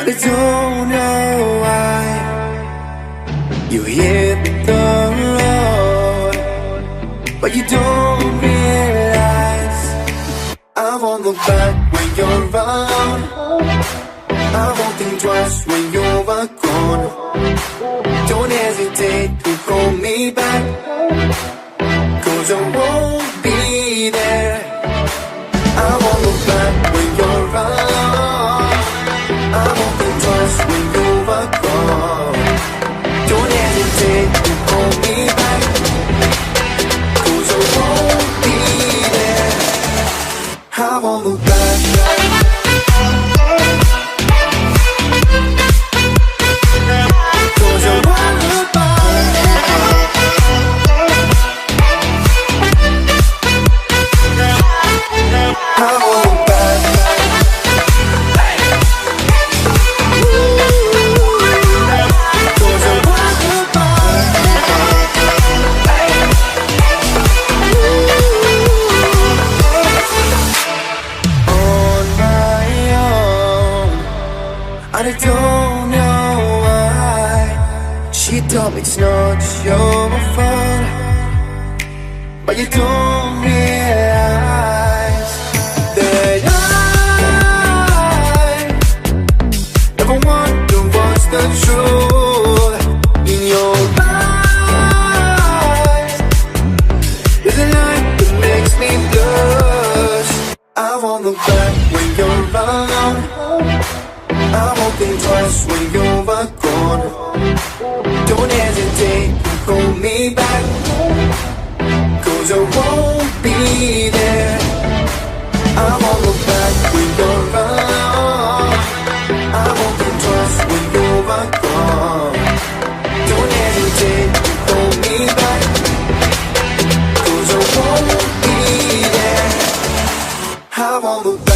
I don't know why you hit the road, but you don't realize I won't look back when you're around. I won't think twice when you're gone. Don't hesitate to call me back, 'cause I won't be there. I won't look back when you're around. I won't think twice when you're gone. Don't hesitate to call me back, 'cause I won't be there. I won't look back. I don't know why she told me it's not your fault, but you don't realize that I never wonder what's the truth in your eyes. There's a light that makes me blush. I won't look back when you're around. I won't think twice when you're gone. Don't hesitate to call me back, 'cause I won't be there. I won't look back when you're around. I won't think twice when you're gone. Don't hesitate to call me back, 'cause I won't be there. I won't look back.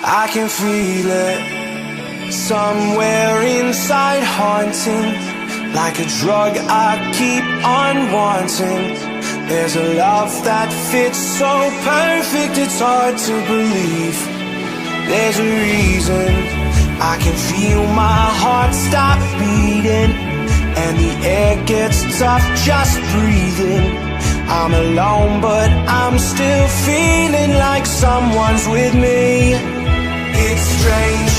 I can feel it somewhere inside, haunting like a drug I keep on wanting. There's a love that fits so perfect, it's hard to believe. There's a reason I can feel my heart stop beating, and the air gets tough just breathing. I'm alone but I'm still feeling like someone's with me. It's strange